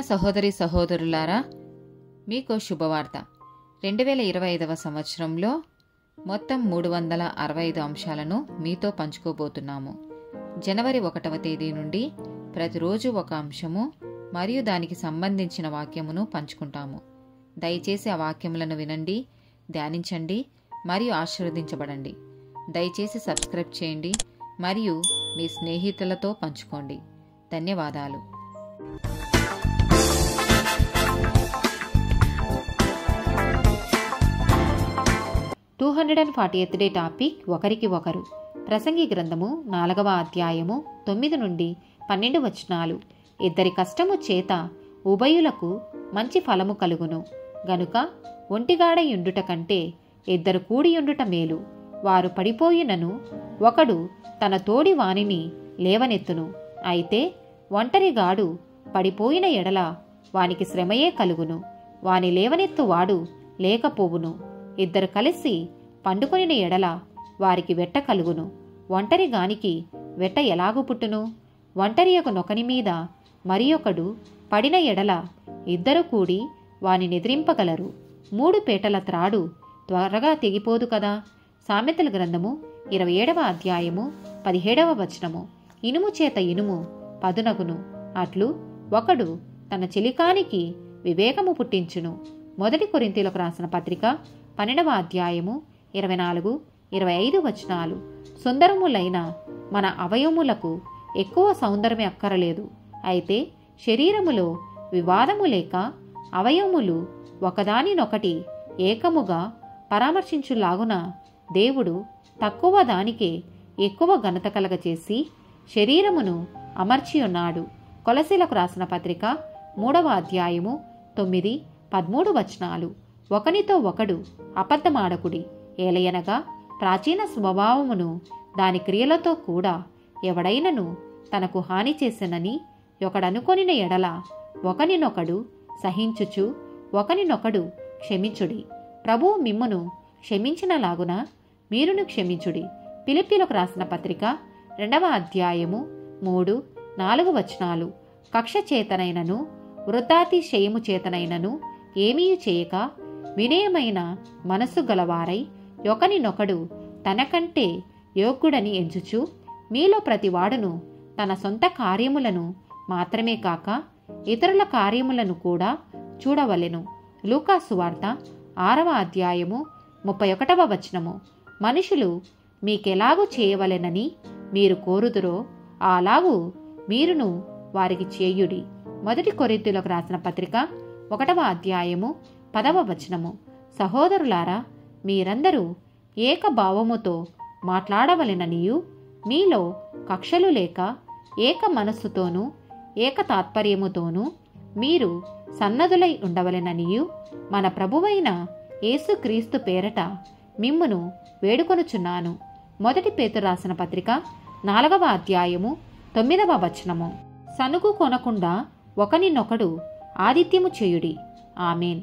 సహోదరి సహోదరులారా, మీకు శుభవార్త. 2025వ సంవత్సరంలో మొత్తం 365 అంశాలను మీతో పంచుకోబోతున్నాము. జనవరి 1వ తేదీ నుండి ప్రతిరోజు ఒక అంశము మరియు దానికి సంబంధించిన వాక్యమును పంచుకుంటాము. దయచేసి ఆ వాక్యములను వినండి, ధ్యానించండి మరియు ఆశీర్వదించబడండి. దయచేసి సబ్స్క్రైబ్ చేయండి మరియు మీ స్నేహితులతో పంచుకోండి. ధన్యవాదాలు. 248th డే టాపిక్ ఒకరికి ఒకరు. ప్రసంగి గ్రంథము 4వ అధ్యాయము 9 నుండి 12 వచనాలు. ఇద్దరి కష్టము చేత ఉభయులకు మంచి ఫలము కలుగును గనుక ఒంటిగాడయుండుట కంటే ఇద్దరు కూడియుండుట మేలు. వారు పడిపోయినను ఒకడు తన తోడి వానిని లేవనెత్తును. అయితే ఒంటరిగాడు పడిపోయిన ఎడల వానికి శ్రమయే కలుగును, వాని లేవనెత్తువాడు లేకపోవును. ఇద్దరు కలిసి పండుకొనిన ఎడల వారికి వెట్ట కలుగును. ఒంటరి గానికి వెట్ట ఎలాగు పుట్టును? ఒంటరియొక నొకని మీద మరి ఒకడు పడిన ఎడల ఇద్దరు కూడి వాని నిద్రింపగలరు. 3 పేటల త్రాడు త్వరగా తెగిపోదు కదా. సామెతల గ్రంథము 27వ అధ్యాయము 17వ వచనము. ఇనుము చేత ఇనుము పదునగును, అట్లు ఒకడు తన చిలికానికి వివేకము పుట్టించును. 1 కొరింథీయులకు రాసిన పత్రిక 12వ అధ్యాయము 24, 25 వచనాలు. సుందరములైన మన అవయవములకు ఎక్కువ సౌందర్యమే అక్కరలేదు. అయితే శరీరములో వివాదము లేక అవయవములు ఒకదానినొకటి ఏకముగా పరామర్శించులాగున దేవుడు తక్కువ దానికే ఎక్కువ ఘనత కలగచేసి శరీరమును అమర్చియున్నాడు. కొలసీలకు రాసిన పత్రిక 3వ అధ్యాయము 9, 13 వచనాలు. ఒకనితో ఒకడు అబద్ధమాడకుడి, ఏలయనగా ప్రాచీన స్వభావమును దాని క్రియలతో కూడా ఎవడైనను తనకు హాని చేసెనని ఒకడనుకొనిన ఎడల ఒకనినొకడు సహించుచు ఒకనినొకడు క్షమించుడి. ప్రభువు మిమ్మును క్షమించినలాగున మీరును క్షమించుడి. ఫిలిప్పీయులకు రాసిన పత్రిక 2వ అధ్యాయము 3, 4 వచనాలు. కక్ష చేతనైనను వృద్ధాతిశయము చేతనైనను ఏమీ చేయక వినయమైన మనస్సు గలవారై ఒకనినొకడు తనకంటే యోగ్యుడని ఎంచుచు మీలో ప్రతివాడును తన సొంత కార్యములను మాత్రమే కాక ఇతరుల కార్యములను కూడా చూడవలెను. లూకా సువార్త 6వ అధ్యాయము 31వ వచనము. మనుషులు మీకెలాగూ చేయవలెనని మీరు కోరుదురో అలాగూ మీరును వారికి చేయుడి. 1 కొరింథీయులకు రాసిన పత్రిక 1వ అధ్యాయము 10వ వచనము. సహోదరులారా, మీరందరూ ఏకభావముతో మాట్లాడవలెననియు మీలో కక్షలు లేక ఏక మనస్సుతోనూ ఏక తాత్పర్యముతోనూ మీరు సన్నదులై ఉండవలెననియు మన ప్రభువైన యేసుక్రీస్తు పేరట మిమ్మును వేడుకొనుచున్నాను. 1 పేతురు రాసిన పత్రిక 4వ అధ్యాయము 9వ వచనము. సనుగు కొనకుండా ఒకనినొకడు ఆతిథ్యము చేయుడి. ఆమేన్.